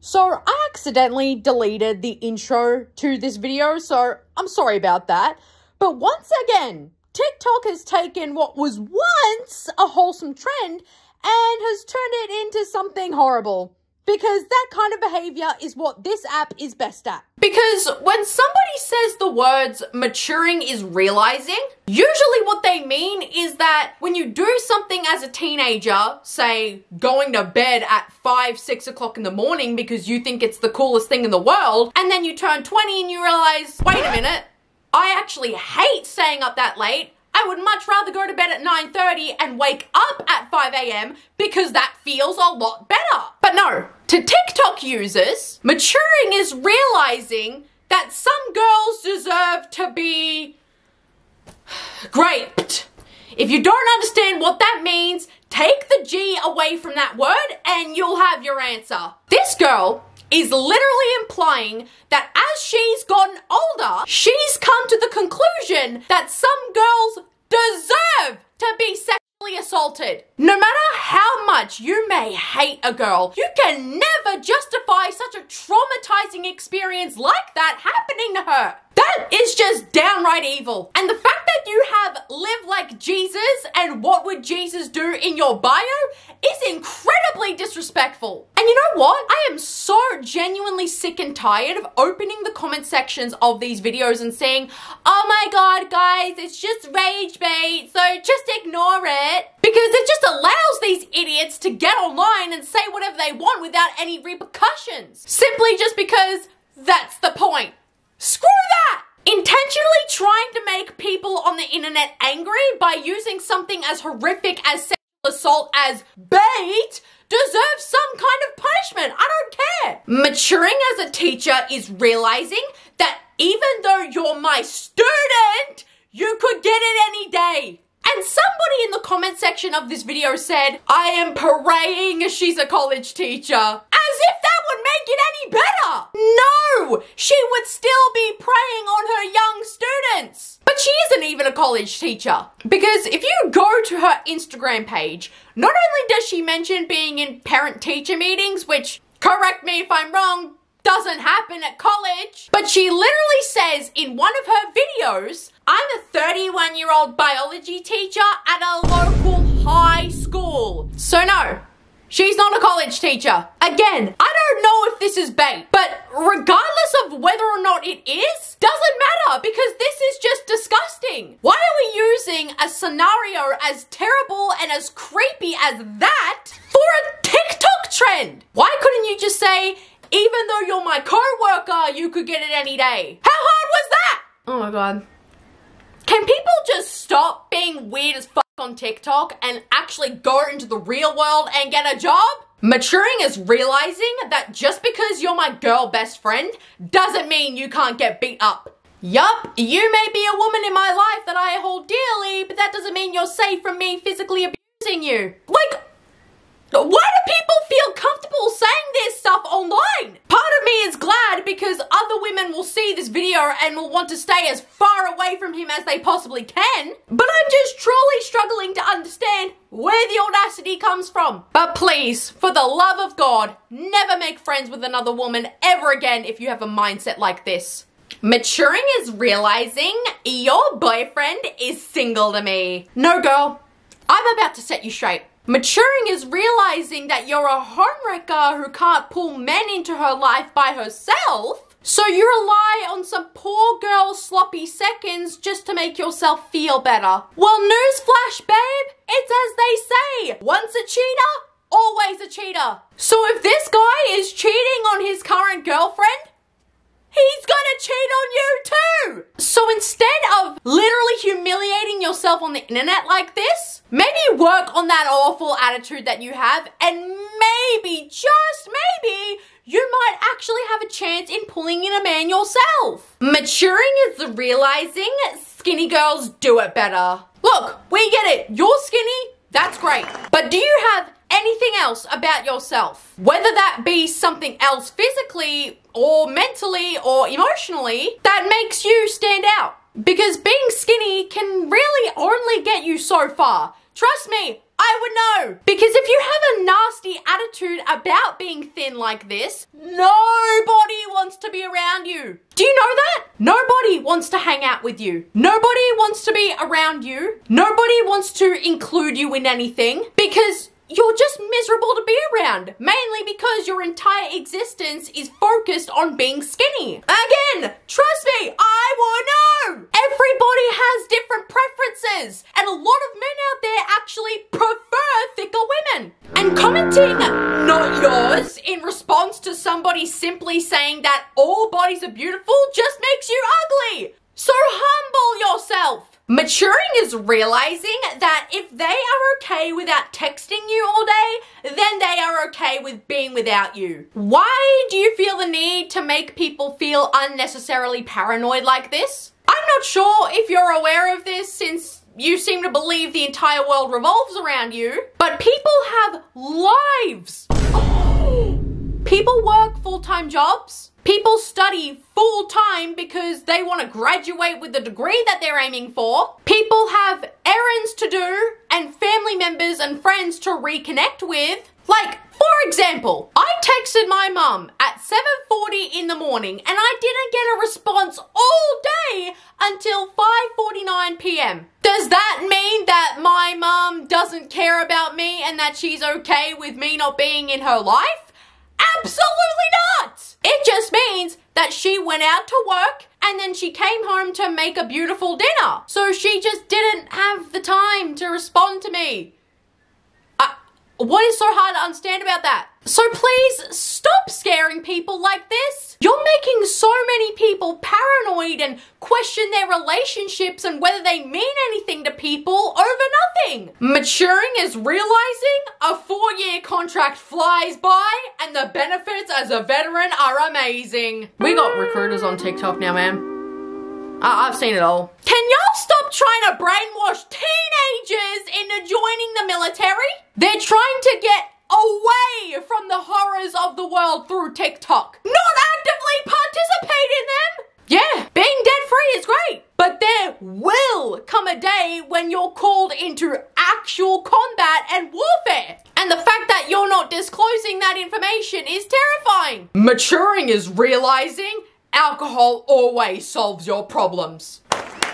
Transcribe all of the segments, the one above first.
So I accidentally deleted the intro to this video, so I'm sorry about that. But once again, TikTok has taken what was once a wholesome trend and has turned it into something horrible. Because that kind of behavior is what this app is best at. Because when somebody says the words maturing is realizing, usually what they mean is that when you do something as a teenager, say going to bed at 5, 6 o'clock in the morning because you think it's the coolest thing in the world, and then you turn 20 and you realize, wait a minute, I actually hate staying up that late. I would much rather go to bed at 9:30 and wake up at 5 a.m. because that feels a lot better. But no, to TikTok users, maturing is realizing that some girls deserve to be raped. If you don't understand what that means, take the G away from that word and you'll have your answer. This girl is literally implying that as she's gotten older, she's come to the conclusion that some girls deserve to be sexually assaulted. No matter how much you may hate a girl, you can never justify such a traumatizing experience like that happening to her. That is just downright evil. And the fact that you have live like Jesus and what would Jesus do in your bio is incredibly disrespectful. And you know what? I am so genuinely sick and tired of opening the comment sections of these videos and saying, oh my god guys, it's just rage bait, so just ignore it. Because it just allows these idiots to get online and say whatever they want without any repercussions. Simply just because that's the point. Screw that! Intentionally trying to make people on the internet angry by using something as horrific as sexual assault as bait deserves some kind of punishment. I don't care. Maturing as a teacher is realizing that even though you're my student, you could get it any day. And somebody in the comment section of this video said, I am praying she's a college teacher. As if that would make it any better. No, she would still be preying on her young students. But she isn't even a college teacher. Because if you go to her Instagram page, not only does she mention being in parent-teacher meetings, which, correct me if I'm wrong, doesn't happen at college, but she literally says in one of her videos, I'm a 31-year-old biology teacher at a local high school. So no, she's not a college teacher. Again, I don't know if this is bait, but regardless of whether or not it is, doesn't matter because this is just disgusting. Why are we using a scenario as terrible and as creepy as that for a TikTok trend? Why couldn't you just say, even though you're my co-worker, you could get it any day? How hard was that? Oh my god. Can people just stop being weird as fuck on TikTok and actually go into the real world and get a job? Maturing is realizing that just because you're my girl best friend doesn't mean you can't get beat up. Yup, you may be a woman in my life that I hold dearly, but that doesn't mean you're safe from me physically abusing you. Like, why do people feel comfortable saying this stuff online? Part of me is glad because other women will see this video and will want to stay as far away from him as they possibly can. But I'm just truly struggling to understand where the audacity comes from. But please, for the love of God, never make friends with another woman ever again if you have a mindset like this. Maturing is realizing your boyfriend is single to me. No, girl, I'm about to set you straight. Maturing is realizing that you're a homewrecker who can't pull men into her life by herself, so you rely on some poor girl's sloppy seconds just to make yourself feel better. Well, newsflash, babe, it's as they say, once a cheater, always a cheater. So if this guy is cheating on his current girlfriend, he's gonna cheat on you too! So instead of literally humiliating yourself on the internet like this, maybe work on that awful attitude that you have and maybe, just maybe, you might actually have a chance in pulling in a man yourself. Maturing is realizing skinny girls do it better. Look, we get it. You're skinny, that's great. But do you have anything else about yourself? Whether that be something else physically or mentally or emotionally that makes you stand out. Because being skinny can really only get you so far. Trust me, I would know. Because if you have a nasty attitude about being thin like this, nobody wants to be around you. Do you know that? Nobody wants to hang out with you. Nobody wants to be around you. Nobody wants to include you in anything because you're just miserable to be around, mainly because your entire existence is focused on being skinny. Again, trust me, I would know. Everybody has different preferences, and a lot of men out there actually prefer thicker women. And commenting "not yours" in response to somebody simply saying that all bodies are beautiful just makes you ugly. So humble yourself. Maturing is realizing that if they are okay without texting you all day, then they are okay with being without you. Why do you feel the need to make people feel unnecessarily paranoid like this? I'm not sure if you're aware of this since you seem to believe the entire world revolves around you, but people have lives. People work full-time jobs. People study full-time because they want to graduate with the degree that they're aiming for. People have errands to do and family members and friends to reconnect with. Like, for example, I texted my mum at 7:40 in the morning and I didn't get a response all day until 5:49 p.m. Does that mean that my mum doesn't care about me and that she's okay with me not being in her life? Absolutely not! It just means that she went out to work and then she came home to make a beautiful dinner. So she just didn't have the time to respond to me. What is so hard to understand about that? So please stop scaring people like this. You're making so many people paranoid and question their relationships and whether they mean anything to people over nothing. Maturing is realizing a 4-year contract flies by and the benefits as a veteran are amazing. We got recruiters on TikTok now, man. I've seen it all. Can y'all stop trying to brainwash teenagers into joining the military? They're trying to get away from the horrors of the world through TikTok, not actively participate in them. Yeah, being debt-free is great, but there will come a day when you're called into actual combat and warfare. And the fact that you're not disclosing that information is terrifying. Maturing is realizing alcohol always solves your problems.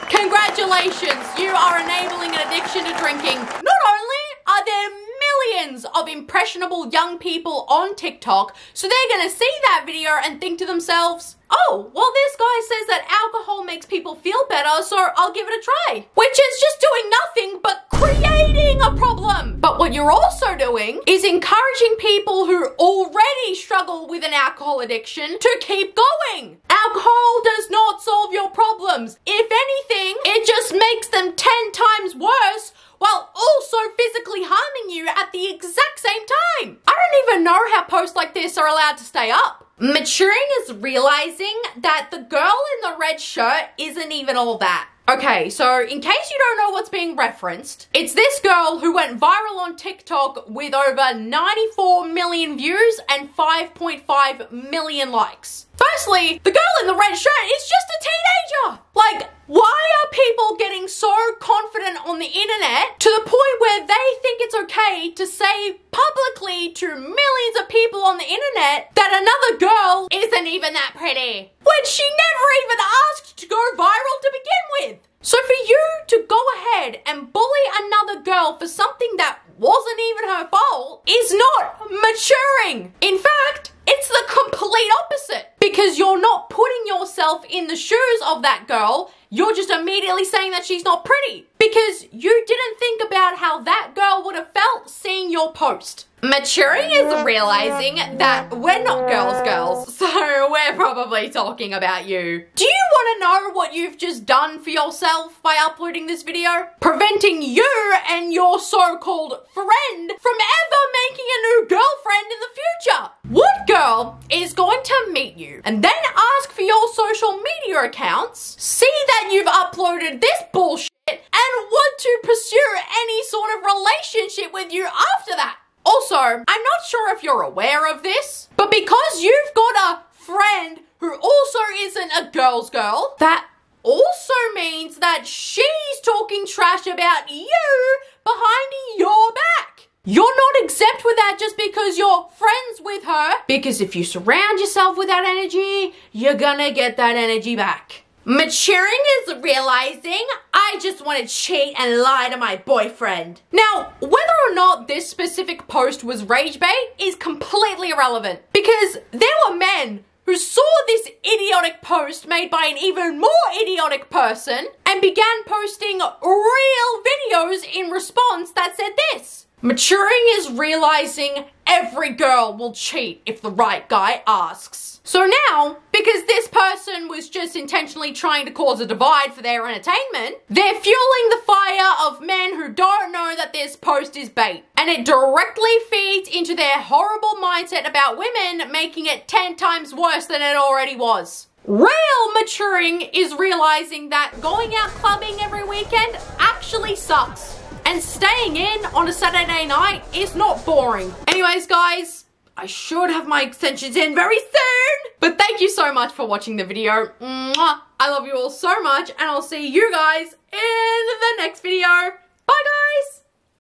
Congratulations, you are enabling an addiction to drinking. Not only are there millions of impressionable young people on TikTok, so they're gonna see that video and think to themselves, oh, well, this guy says that alcohol makes people feel better, so I'll give it a try. Which is just doing nothing but creating a problem. But what you're also doing is encouraging people who already struggle with an alcohol addiction to keep going. Alcohol does not solve your problems. If anything, it just makes them 10 times worse while also physically harming you at the exact same time. I don't even know how posts like this are allowed to stay up. Maturing is realizing that the girl in the red shirt isn't even all that. Okay, so in case you don't know what's being referenced, it's this girl who went viral on TikTok with over 94 million views and 5.5 million likes. Firstly, the girl in the red shirt is just a teenager. Like, why are people getting so confident on the internet to the point where they think it's okay to say publicly to millions of people on the internet that another girl isn't even that pretty, when she never even asked to go viral to begin with? So for you to go ahead and bully another girl for something that wasn't even her fault is not maturing. In fact, it's the complete opposite, because you're not putting yourself in the shoes of that girl. You're just immediately saying that she's not pretty because you didn't think about how that girl would have felt seeing your post. Maturing is realizing that we're not girls, so we're probably talking about you. Do you want to know what you've just done for yourself by uploading this video? Preventing you and your so-called friend from ever making a new girlfriend in the future. What girl is going to meet you and then ask for your social media accounts, see that you've uploaded this bullshit, and want to pursue any sort of relationship with you after that? Also, I'm not sure if you're aware of this, but because you've got a friend who also isn't a girl's girl, that also means that she's talking trash about you behind your back. You're not exempt with that just because you're friends with her, because if you surround yourself with that energy, you're gonna get that energy back. Maturing is realizing I just want to cheat and lie to my boyfriend. Now, whether or not this specific post was rage bait is completely irrelevant, because there were men who saw this idiotic post made by an even more idiotic person and began posting real videos in response that said this. Maturing is realizing every girl will cheat if the right guy asks. So now, because this person was just intentionally trying to cause a divide for their entertainment, they're fueling the fire of men who don't know that this post is bait. And it directly feeds into their horrible mindset about women, making it 10 times worse than it already was. Real maturing is realizing that going out clubbing every weekend actually sucks. And staying in on a Saturday night is not boring. Anyways, guys, I should have my extensions in very soon. But thank you so much for watching the video. Mwah. I love you all so much, and I'll see you guys in the next video.